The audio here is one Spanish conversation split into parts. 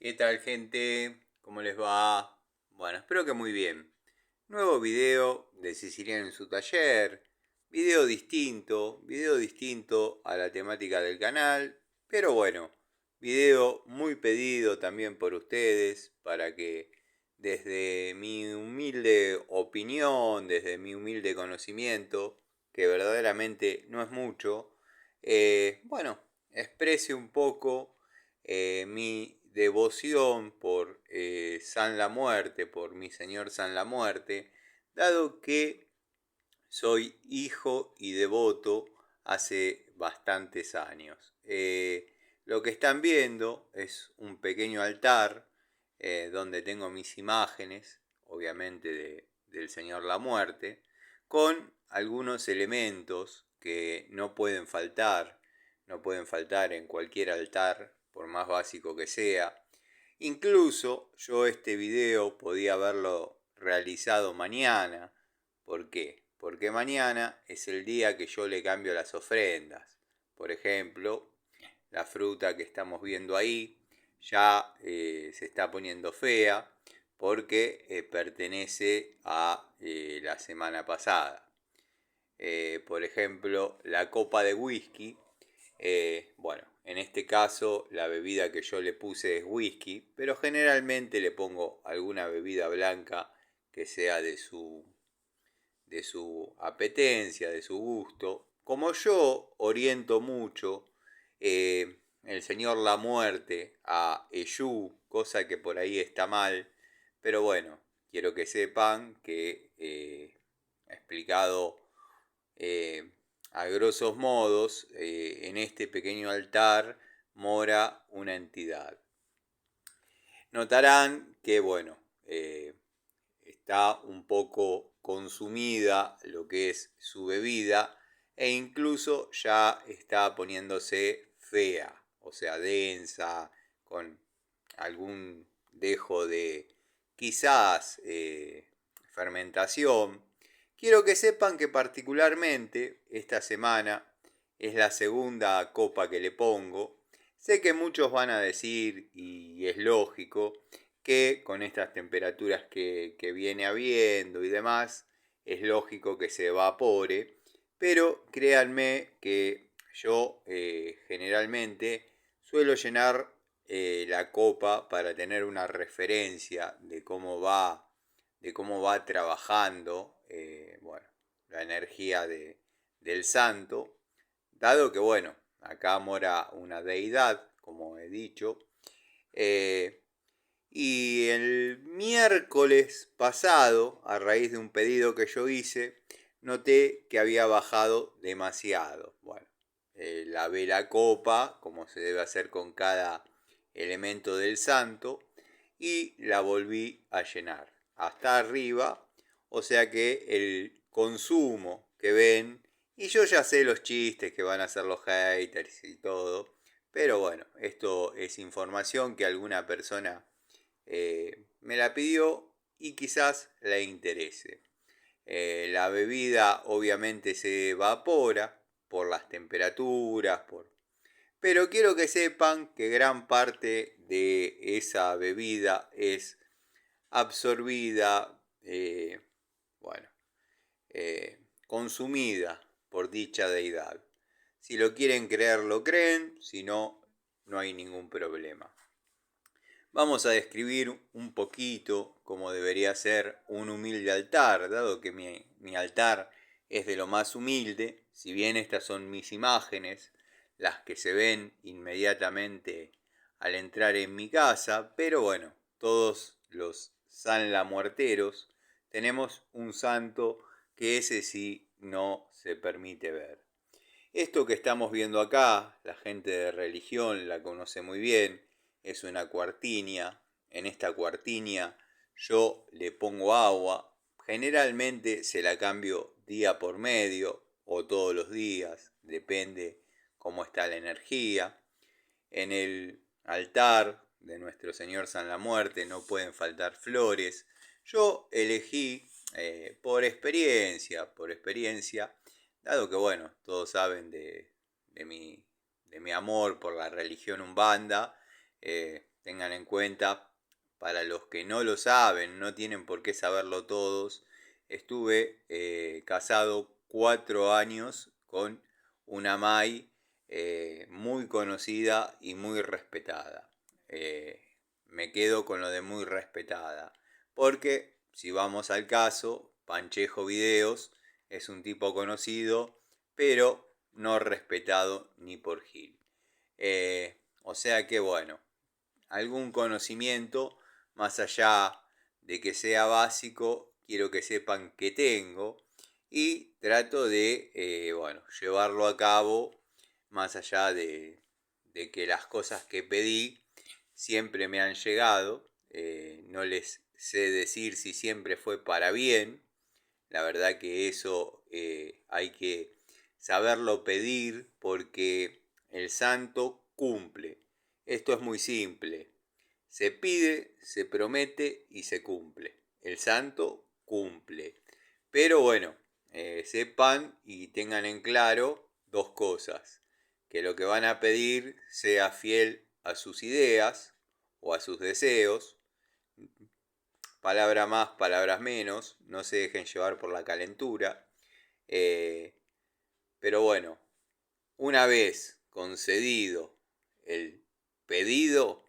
¿Qué tal, gente? ¿Cómo les va? Bueno, espero que muy bien. Nuevo video de Siciliano en su taller. Video distinto a la temática del canal. Pero bueno, video muy pedido también por ustedes para que desde mi humilde opinión, desde mi humilde conocimiento, que verdaderamente no es mucho, bueno, exprese un poco mi devoción por San la Muerte, por mi Señor San la Muerte, dado que soy hijo y devoto hace bastantes años. Lo que están viendo es un pequeño altar donde tengo mis imágenes, obviamente del Señor la Muerte, con algunos elementos que no pueden faltar en cualquier altar, por más básico que sea. Incluso yo este video podía haberlo realizado mañana. ¿Por qué? Porque mañana es el día que yo le cambio las ofrendas. Por ejemplo, la fruta que estamos viendo ahí ya se está poniendo fea porque pertenece a la semana pasada. Por ejemplo, la copa de whisky. Bueno, en este caso la bebida que yo le puse es whisky, pero generalmente le pongo alguna bebida blanca que sea de su apetencia, de su gusto. Como yo oriento mucho el Señor la Muerte a Eyú, cosa que por ahí está mal, pero bueno, quiero que sepan que explicado eh, a grosos modos, en este pequeño altar mora una entidad. Notarán que, bueno, está un poco consumida lo que es su bebida e incluso ya está poniéndose fea, o sea, densa, con algún dejo de quizás fermentación. Quiero que sepan que particularmente esta semana es la segunda copa que le pongo. Sé que muchos van a decir, y es lógico, que con estas temperaturas que viene habiendo y demás, es lógico que se evapore, pero créanme que yo generalmente suelo llenar la copa para tener una referencia de cómo va trabajando bueno, la energía del santo, dado que, bueno, acá mora una deidad, como he dicho, eh, y el miércoles pasado, a raíz de un pedido que yo hice, noté que había bajado demasiado. Bueno, lavé la copa, como se debe hacer con cada elemento del santo, y la volví a llenar hasta arriba, o sea que el consumo que ven, y yo ya sé los chistes que van a hacer los haters y todo, pero bueno, esto es información que alguna persona me la pidió y quizás le interese. La bebida obviamente se evapora por las temperaturas, pero quiero que sepan que gran parte de esa bebida es absorbida, bueno, consumida por dicha deidad. Si lo quieren creer, lo creen, si no, no hay ningún problema. Vamos a describir un poquito cómo debería ser un humilde altar, dado que mi altar es de lo más humilde, si bien estas son mis imágenes, las que se ven inmediatamente al entrar en mi casa, pero bueno, todos los San la Muerteros tenemos un santo que ese sí no se permite ver. Esto que estamos viendo acá, la gente de religión la conoce muy bien, es una cuartinia. En esta cuartinia yo le pongo agua, generalmente se la cambio día por medio o todos los días, depende cómo está la energía. En el altar de nuestro Señor San la Muerte no pueden faltar flores. Yo elegí por experiencia, dado que bueno, todos saben de mi amor por la religión umbanda, tengan en cuenta, para los que no lo saben, no tienen por qué saberlo todos, estuve casado 4 años con una Mai muy conocida y muy respetada. Me quedo con lo de muy respetada, porque si vamos al caso, Panchejo Videos es un tipo conocido, pero no respetado ni por Gil. O sea que bueno, algún conocimiento, más allá de que sea básico, quiero que sepan que tengo y trato de bueno, llevarlo a cabo más allá de que las cosas que pedí siempre me han llegado. No les sé decir si siempre fue para bien. La verdad que eso hay que saberlo pedir porque el santo cumple. Esto es muy simple. Se pide, se promete y se cumple. El santo cumple. Pero bueno, sepan y tengan en claro dos cosas. Que lo que van a pedir sea fiel a sus ideas o a sus deseos. Palabra más, palabras menos. No se dejen llevar por la calentura. Eh, pero bueno, una vez concedido el pedido,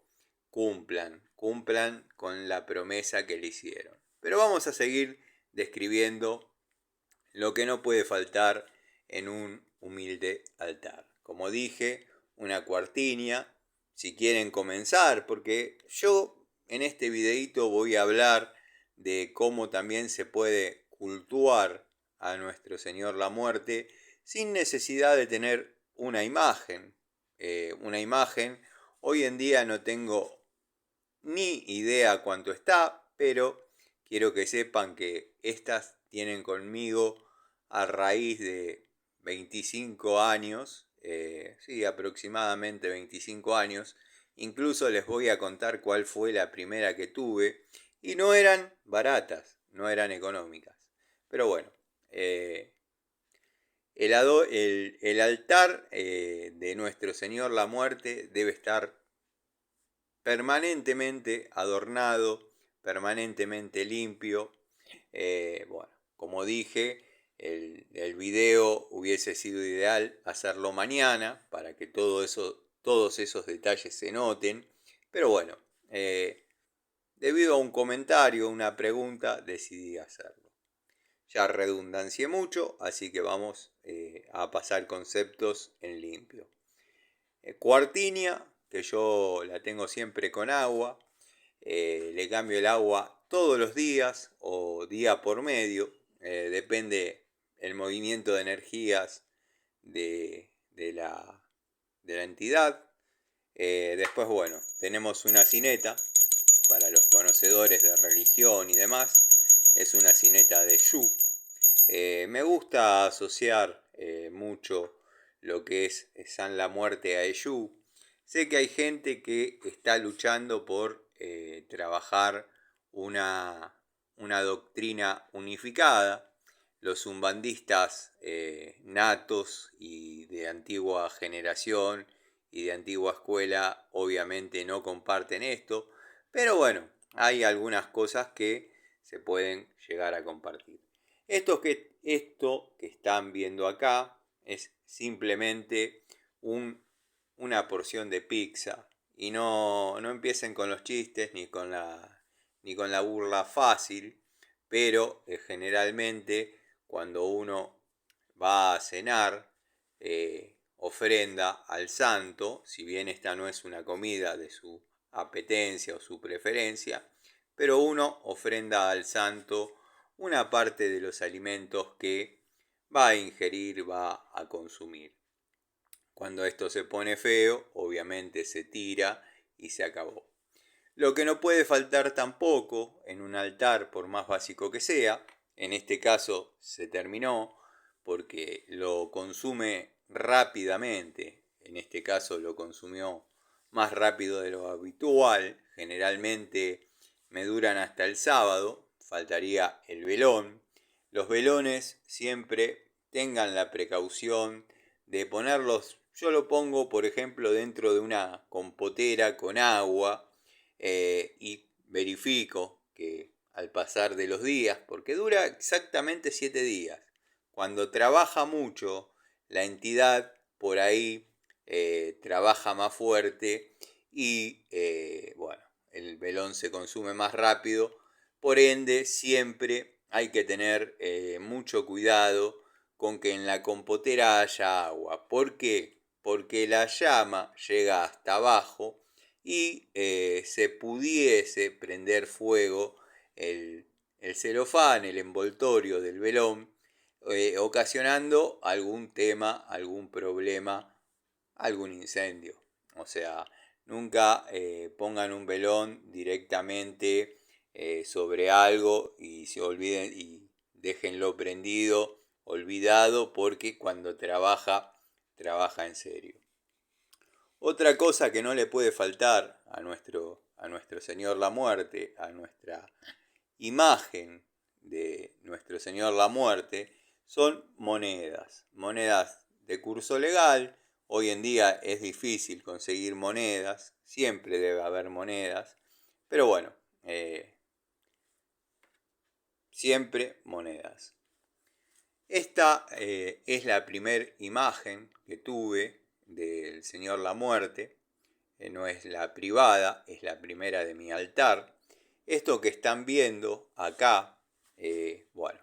cumplan con la promesa que le hicieron. Pero vamos a seguir describiendo lo que no puede faltar en un humilde altar. Como dije, una cuartinia, si quieren comenzar, porque yo en este videito voy a hablar de cómo también se puede cultuar a nuestro Señor la Muerte sin necesidad de tener una imagen. Una imagen, hoy en día no tengo ni idea cuánto está, pero quiero que sepan que estas tienen conmigo a raíz de 25 años, sí, aproximadamente 25 años. Incluso les voy a contar cuál fue la primera que tuve y no eran baratas, no eran económicas. Pero bueno, el altar de nuestro Señor la Muerte debe estar permanentemente adornado, permanentemente limpio. Bueno, como dije, el video hubiese sido ideal hacerlo mañana para que todos esos detalles se noten. Pero bueno, debido a un comentario, una pregunta, decidí hacerlo. Ya redundancié mucho, así que vamos a pasar conceptos en limpio. Cuartinia, que yo la tengo siempre con agua. Le cambio el agua todos los días o día por medio. Depende el movimiento de energías de la entidad. Después, bueno, tenemos una cineta para los conocedores de religión y demás. Es una cineta de Yu. Me gusta asociar mucho lo que es San la Muerte a Eshu. Sé que hay gente que está luchando por trabajar una doctrina unificada. Los umbandistas natos y de antigua generación y de antigua escuela obviamente no comparten esto, pero bueno, hay algunas cosas que se pueden llegar a compartir. Esto que están viendo acá es simplemente una porción de pizza. Y no empiecen con los chistes ni con la burla fácil. Pero generalmente cuando uno va a cenar, ofrenda al santo, si bien esta no es una comida de su apetencia o su preferencia, pero uno ofrenda al santo una parte de los alimentos que va a ingerir, va a consumir. Cuando esto se pone feo, obviamente se tira y se acabó. Lo que no puede faltar tampoco en un altar, por más básico que sea, en este caso se terminó porque lo consume rápidamente, en este caso lo consumió más rápido de lo habitual, generalmente me duran hasta el sábado, faltaría el velón. Los velones siempre tengan la precaución de ponerlos, yo lo pongo por ejemplo dentro de una compotera con agua, y verifico que al pasar de los días, porque dura exactamente 7 días, cuando trabaja mucho la entidad por ahí trabaja más fuerte y bueno, el velón se consume más rápido, por ende siempre hay que tener mucho cuidado con que en la compotera haya agua. ¿Por qué? Porque la llama llega hasta abajo y se pudiese prender fuego el, el celofán, el envoltorio del velón, ocasionando algún tema, algún problema, algún incendio. O sea, nunca pongan un velón directamente sobre algo y se olviden y déjenlo prendido, olvidado, porque cuando trabaja, trabaja en serio. Otra cosa que no le puede faltar a nuestro Señor la Muerte, a nuestra imagen de nuestro Señor la Muerte, son monedas. Monedas de curso legal. Hoy en día es difícil conseguir monedas. Siempre debe haber monedas. Pero bueno, siempre monedas. Esta es la primera imagen que tuve del Señor la Muerte. No es la privada, es la primera de mi altar. Esto que están viendo acá, bueno,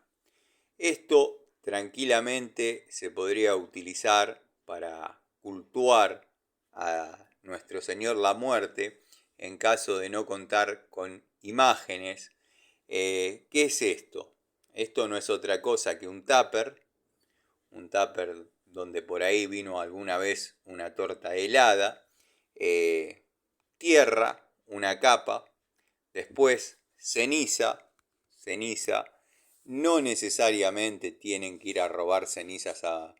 esto tranquilamente se podría utilizar para cultuar a nuestro Señor la Muerte en caso de no contar con imágenes. ¿Qué es esto? Esto no es otra cosa que un tupper donde por ahí vino alguna vez una torta helada, tierra, una capa, después ceniza, no necesariamente tienen que ir a robar cenizas a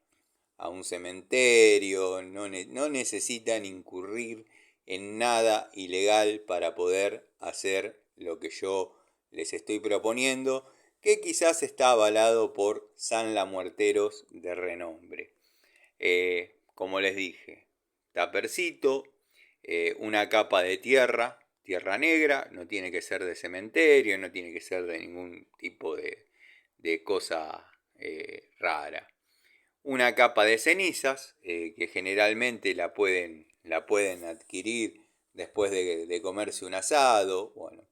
un cementerio, no necesitan incurrir en nada ilegal para poder hacer lo que yo les estoy proponiendo, que quizás está avalado por San Lamuerteros de renombre. Como les dije, tapercito, una capa de tierra, tierra negra, no tiene que ser de cementerio, no tiene que ser de ningún tipo de cosa rara. Una capa de cenizas, que generalmente la pueden adquirir después de comerse un asado. Bueno,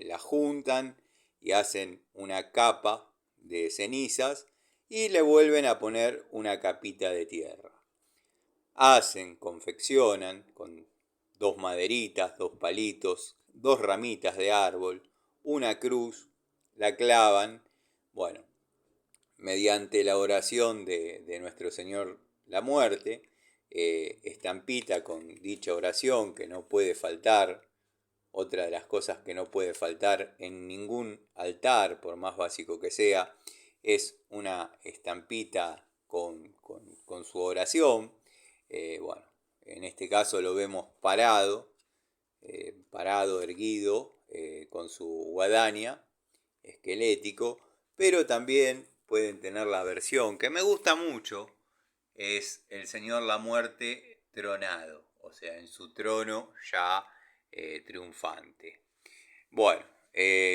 la juntan y hacen una capa de cenizas y le vuelven a poner una capita de tierra. Confeccionan con dos maderitas, dos palitos, dos ramitas de árbol, una cruz, la clavan, bueno, mediante la oración de nuestro Señor la Muerte, estampita con dicha oración que no puede faltar, otra de las cosas que no puede faltar en ningún altar, por más básico que sea, es una estampita con su oración. Bueno, en este caso lo vemos parado, erguido, con su guadaña, esquelético, pero también pueden tener la versión que me gusta mucho, es el Señor la Muerte tronado, o sea, en su trono ya triunfante. Bueno,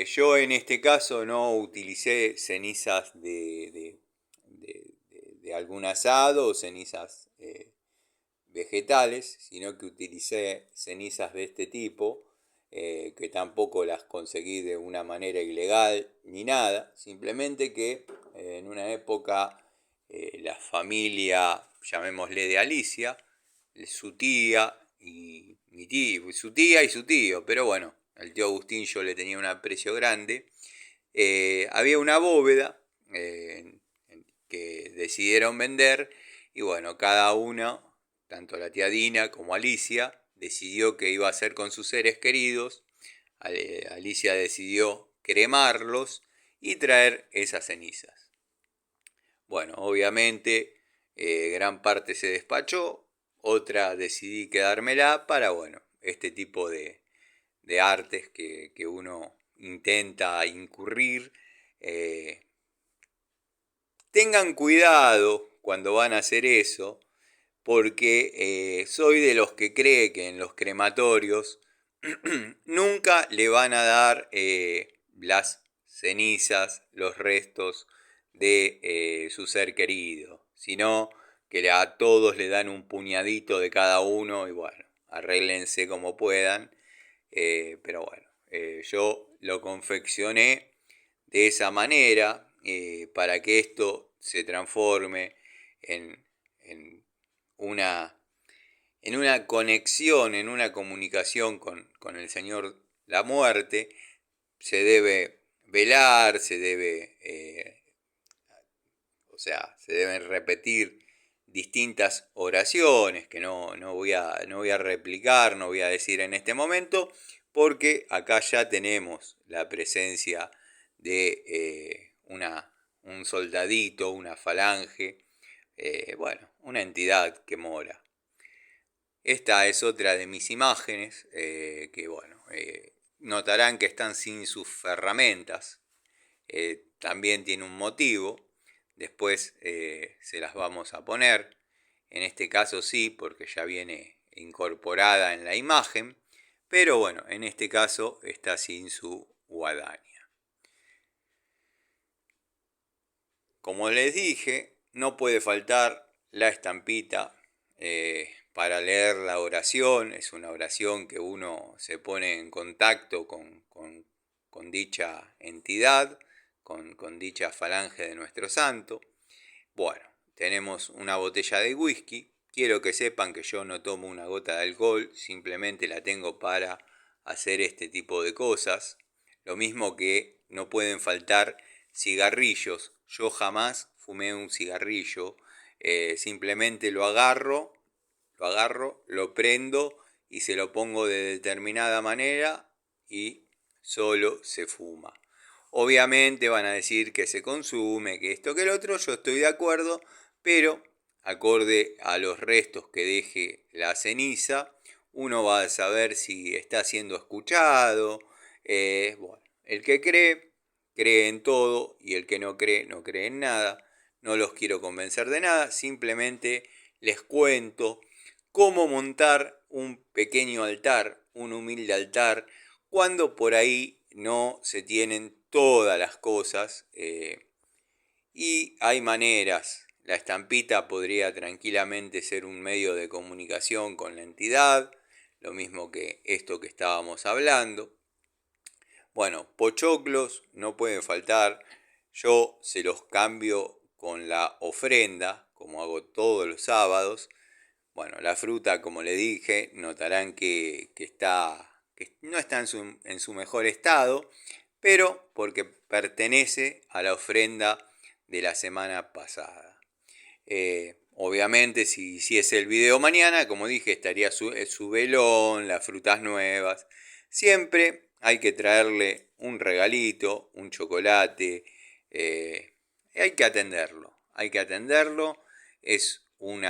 yo en este caso no utilicé cenizas de algún asado o cenizas vegetales, sino que utilicé cenizas de este tipo, que tampoco las conseguí de una manera ilegal ni nada, simplemente que en una época la familia, llamémosle de Alicia, su tía y mi tío, su tía y su tío, pero bueno, al tío Agustín yo le tenía un aprecio grande, había una bóveda que decidieron vender y bueno, cada uno, tanto la tía Dina como Alicia, decidió qué iba a hacer con sus seres queridos. Alicia decidió cremarlos y traer esas cenizas. Bueno, obviamente gran parte se despachó, otra decidí quedármela para, bueno, este tipo de artes que uno intenta incurrir. Tengan cuidado cuando van a hacer eso, porque soy de los que cree que en los crematorios nunca le van a dar las cenizas, los restos de su ser querido, sino que a todos le dan un puñadito de cada uno y bueno, arréglense como puedan. Pero bueno, yo lo confeccioné de esa manera para que esto se transforme en, en una, en una conexión, en una comunicación con el Señor la muerte. Se debe velar, se deben repetir distintas oraciones que no voy a replicar, no voy a decir en este momento, porque acá ya tenemos la presencia de un soldadito, una falange, bueno, una entidad que mora. Esta es otra de mis imágenes que, bueno, notarán que están sin sus ferramentas. También tiene un motivo. Después se las vamos a poner. En este caso sí, porque ya viene incorporada en la imagen. Pero bueno, en este caso está sin su guadaña. Como les dije, no puede faltar la estampita para leer la oración. Es una oración que uno se pone en contacto con dicha entidad, con dicha falange de nuestro santo. Bueno, tenemos una botella de whisky. Quiero que sepan que yo no tomo una gota de alcohol, simplemente la tengo para hacer este tipo de cosas. Lo mismo que no pueden faltar cigarrillos. Yo jamás fumé un cigarrillo, simplemente lo prendo y se lo pongo de determinada manera y solo se fuma. Obviamente van a decir que se consume, que esto, que el otro, yo estoy de acuerdo, pero acorde a los restos que deje la ceniza, uno va a saber si está siendo escuchado. Bueno, el que cree, cree en todo y el que no cree, no cree en nada. No los quiero convencer de nada, simplemente les cuento cómo montar un pequeño altar, un humilde altar, cuando por ahí no se tienen todas las cosas y hay maneras. La estampita podría tranquilamente ser un medio de comunicación con la entidad, lo mismo que esto que estábamos hablando. Bueno, pochoclos no pueden faltar. Yo se los cambio con la ofrenda, como hago todos los sábados. Bueno, la fruta, como le dije, notarán que no está en su mejor estado, pero porque pertenece a la ofrenda de la semana pasada. Obviamente, si es el video mañana, como dije, estaría su velón, las frutas nuevas. Siempre hay que traerle un regalito, un chocolate. Hay que atenderlo, hay que atenderlo. Es un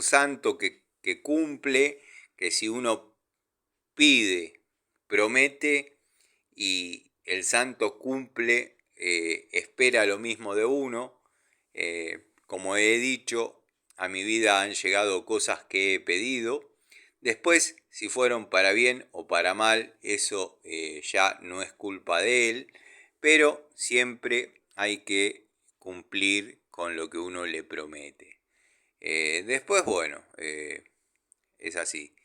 santo que cumple, que si uno pide, promete y el santo cumple, espera lo mismo de uno. Como he dicho, a mi vida han llegado cosas que he pedido. Después, si fueron para bien o para mal, eso ya no es culpa de él, pero siempre hay que cumplir con lo que uno le promete. Después, bueno, es así.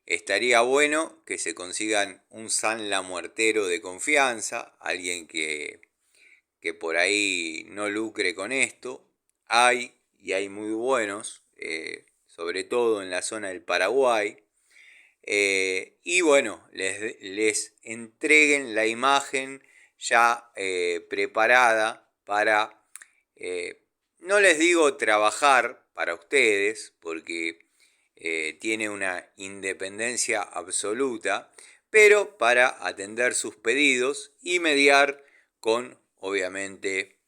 Estaría bueno que se consigan un San La Muertero de confianza, alguien que por ahí no lucre con esto. Hay, y hay muy buenos, sobre todo en la zona del Paraguay. Y bueno, les entreguen la imagen ya preparada para, no les digo trabajar para ustedes, porque tiene una independencia absoluta, pero para atender sus pedidos y mediar con, obviamente,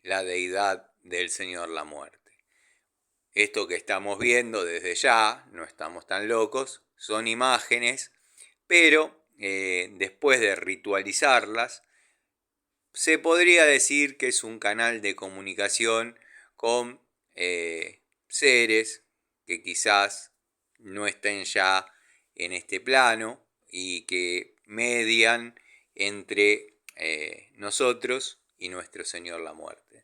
la deidad del Señor la Muerte. Esto que estamos viendo desde ya, no estamos tan locos, son imágenes, pero después de ritualizarlas, se podría decir que es un canal de comunicación con seres que quizás no estén ya en este plano y que median entre nosotros y nuestro Señor la muerte.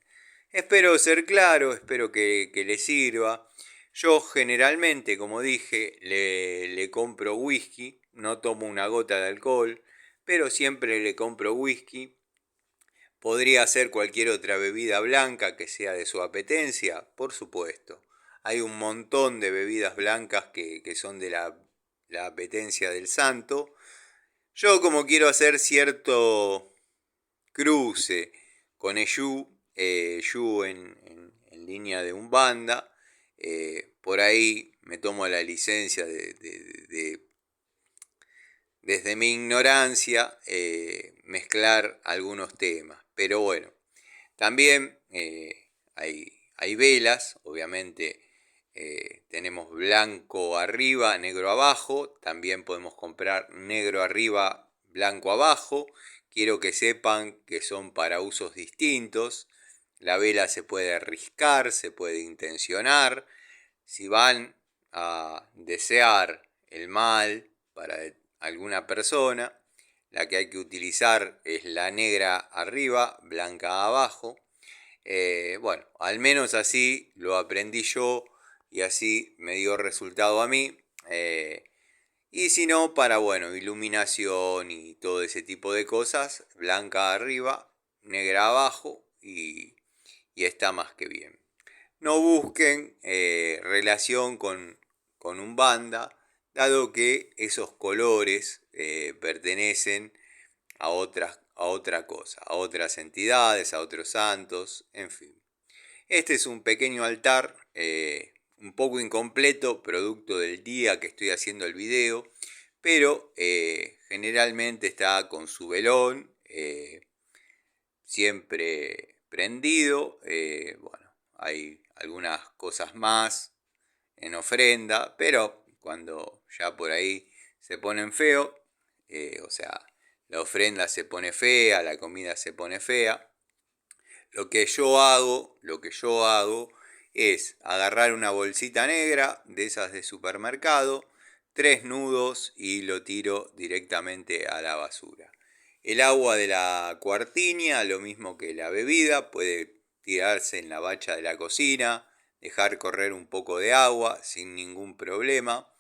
Espero ser claro, espero que les sirva. Yo generalmente, como dije, le compro whisky, no tomo una gota de alcohol, pero siempre le compro whisky. Podría ser cualquier otra bebida blanca que sea de su apetencia, por supuesto. Hay un montón de bebidas blancas que son de la apetencia del santo. Yo como quiero hacer cierto cruce con el Yu en línea de Umbanda, por ahí me tomo la licencia de desde mi ignorancia, mezclar algunos temas. Pero bueno, también hay velas, obviamente tenemos blanco arriba, negro abajo, también podemos comprar negro arriba, blanco abajo. Quiero que sepan que son para usos distintos. La vela se puede riscar, se puede intencionar. Si van a desear el mal para alguna persona, la que hay que utilizar es la negra arriba, blanca abajo. Bueno, al menos así lo aprendí yo y así me dio resultado a mí. Y si no, para, bueno, iluminación y todo ese tipo de cosas, blanca arriba, negra abajo y está más que bien. No busquen relación con Umbanda, dado que esos colores pertenecen a otra cosa, a otras entidades, a otros santos, en fin. Este es un pequeño altar, un poco incompleto, producto del día que estoy haciendo el video, pero generalmente está con su velón, siempre prendido. Bueno, hay algunas cosas más en ofrenda, pero cuando ya por ahí se ponen feo, o sea, la ofrenda se pone fea, la comida se pone fea. Lo que yo hago es agarrar una bolsita negra de esas de supermercado, 3 nudos y lo tiro directamente a la basura. El agua de la cuartiña, lo mismo que la bebida, puede tirarse en la bacha de la cocina, dejar correr un poco de agua sin ningún problema.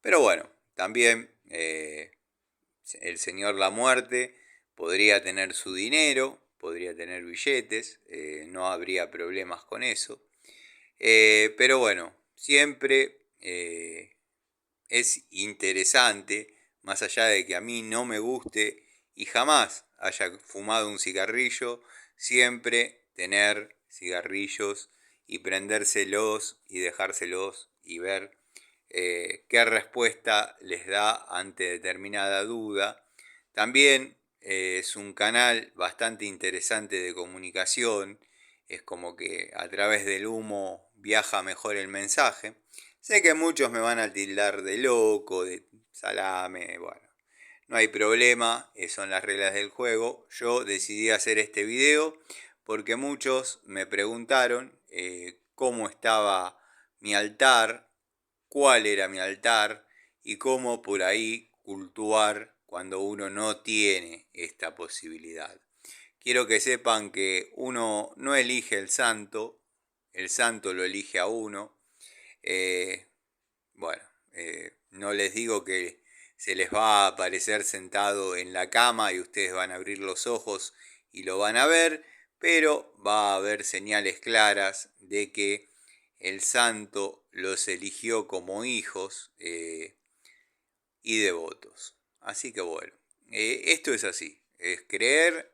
Pero bueno, también el señor La Muerte podría tener su dinero, podría tener billetes, no habría problemas con eso. Pero bueno, siempre es interesante, más allá de que a mí no me guste y jamás haya fumado un cigarrillo, siempre tener cigarrillos y prendérselos y dejárselos y ver qué respuesta les da ante determinada duda. También es un canal bastante interesante de comunicación, es como que a través del humo viaja mejor el mensaje. Sé que muchos me van a tildar de loco, de salame, bueno, no hay problema, son las reglas del juego. Yo decidí hacer este video porque muchos me preguntaron cómo estaba mi altar, cuál era mi altar y cómo por ahí cultuar cuando uno no tiene esta posibilidad. Quiero que sepan que uno no elige el santo lo elige a uno. Eh, bueno, no les digo que se les va a aparecer sentado en la cama y ustedes van a abrir los ojos y lo van a ver, pero va a haber señales claras de que el santo los eligió como hijos y devotos. Así que bueno, esto es así, es creer.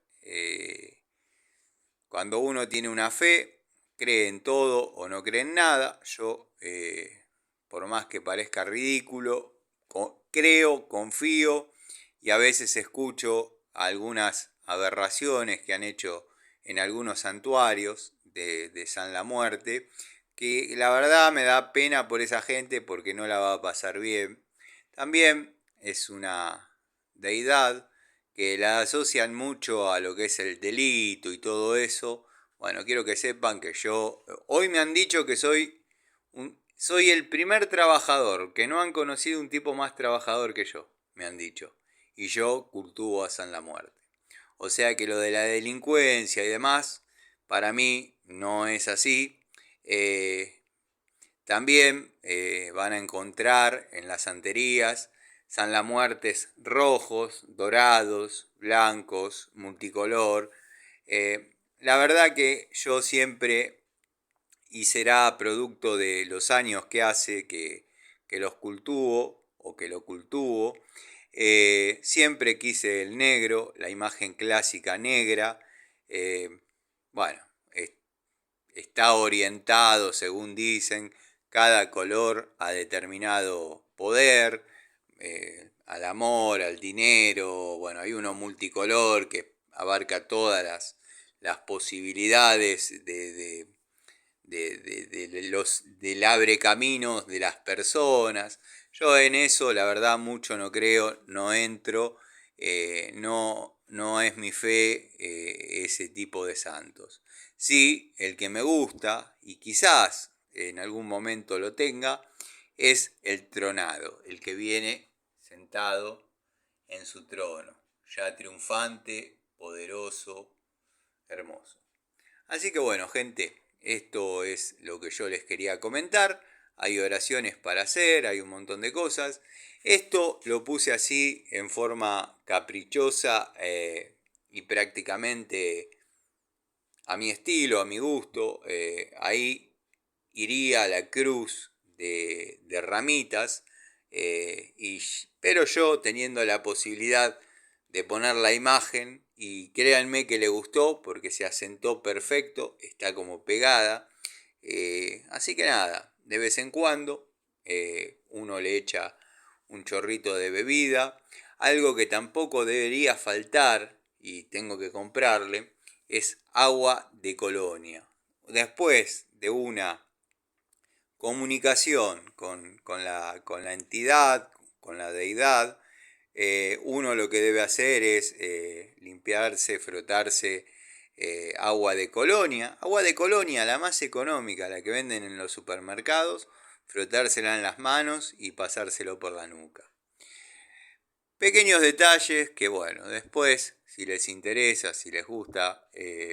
Cuando uno tiene una fe, cree en todo o no cree en nada. Yo, por más que parezca ridículo, creo, confío y a veces escucho algunas aberraciones que han hecho en algunos santuarios de San la Muerte, que la verdad me da pena por esa gente porque no la va a pasar bien. También es una deidad que la asocian mucho a lo que es el delito y todo eso. Bueno, quiero que sepan que yo, hoy me han dicho que soy soy el primer trabajador, que no han conocido un tipo más trabajador que yo, me han dicho. Y yo cultivo a San la Muerte. O sea que lo de la delincuencia y demás, para mí no es así. También van a encontrar en las santerías San la Muertes rojos, dorados, blancos, multicolor. La verdad que yo siempre, y será producto de los años que hace que los cultuvo o que lo cultuvo, siempre quise el negro, la imagen clásica negra. eh, bueno, está orientado, según dicen, cada color a determinado poder, al amor, al dinero. Bueno, hay uno multicolor que abarca todas las posibilidades del abre caminos de las personas. Yo en eso, la verdad, mucho no creo, no entro, no es mi fe ese tipo de santos. Sí, el que me gusta, y quizás en algún momento lo tenga, es el tronado, el que viene sentado en su trono, ya triunfante, poderoso, hermoso. Así que bueno, gente, esto es lo que yo les quería comentar. Hay oraciones para hacer, hay un montón de cosas. Esto lo puse así en forma caprichosa y prácticamente a mi estilo, a mi gusto. Ahí iría la cruz de ramitas, pero yo teniendo la posibilidad de poner la imagen, y créanme que le gustó porque se asentó perfecto, está como pegada. Así que nada, de vez en cuando uno le echa un chorrito de bebida. Algo que tampoco debería faltar, y tengo que comprarle, es agua de colonia. Después de una comunicación con la entidad, con la deidad, uno lo que debe hacer es limpiarse, frotarse agua de colonia, la más económica, la que venden en los supermercados, frotársela en las manos y pasárselo por la nuca. Pequeños detalles que bueno, después, si les interesa, si les gusta,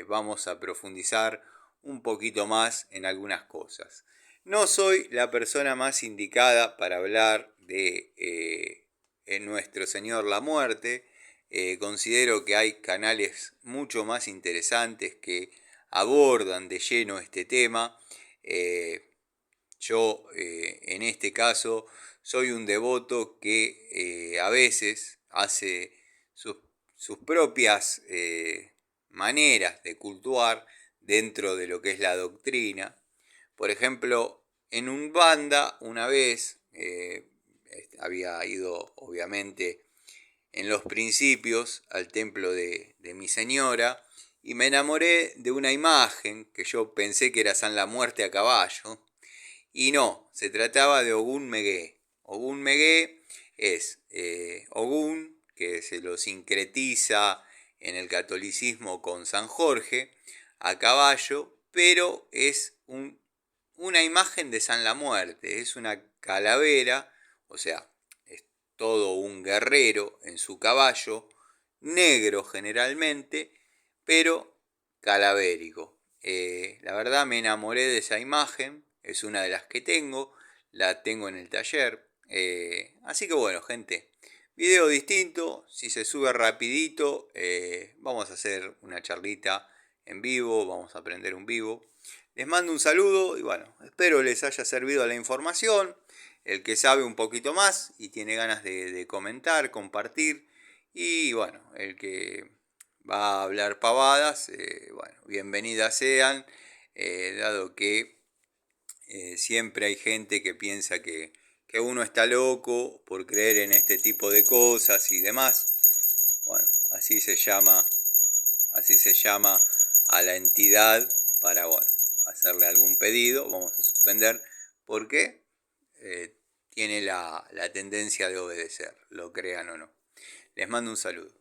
vamos a profundizar un poquito más en algunas cosas. No soy la persona más indicada para hablar de nuestro Señor la Muerte. Considero que hay canales mucho más interesantes que abordan de lleno este tema. Yo, en este caso, soy un devoto que a veces hace sus, sus propias maneras de cultuar dentro de lo que es la doctrina. Por ejemplo, en Umbanda una vez había ido, obviamente, en los principios al templo de mi señora, y me enamoré de una imagen que yo pensé que era San la Muerte a caballo, y no, se trataba de Ogún Megué. Ogún Megué es Ogún, que se lo sincretiza en el catolicismo con San Jorge, a caballo, pero es una imagen de San la Muerte, es una calavera, o sea, es todo un guerrero en su caballo, negro generalmente, pero calavérico. La verdad me enamoré de esa imagen, es una de las que tengo, la tengo en el taller. Así que bueno, gente, video distinto, si se sube rapidito, vamos a hacer una charlita en vivo, vamos a aprender un vivo. Les mando un saludo y bueno, espero les haya servido la información. El que sabe un poquito más y tiene ganas de comentar, compartir. Y bueno, el que va a hablar pavadas, bueno, bienvenidas sean, dado que siempre hay gente que piensa que uno está loco por creer en este tipo de cosas y demás. Bueno, así se llama a la entidad para, bueno, hacerle algún pedido. Vamos a suspender porque tiene la tendencia de obedecer, lo crean o no. Les mando un saludo.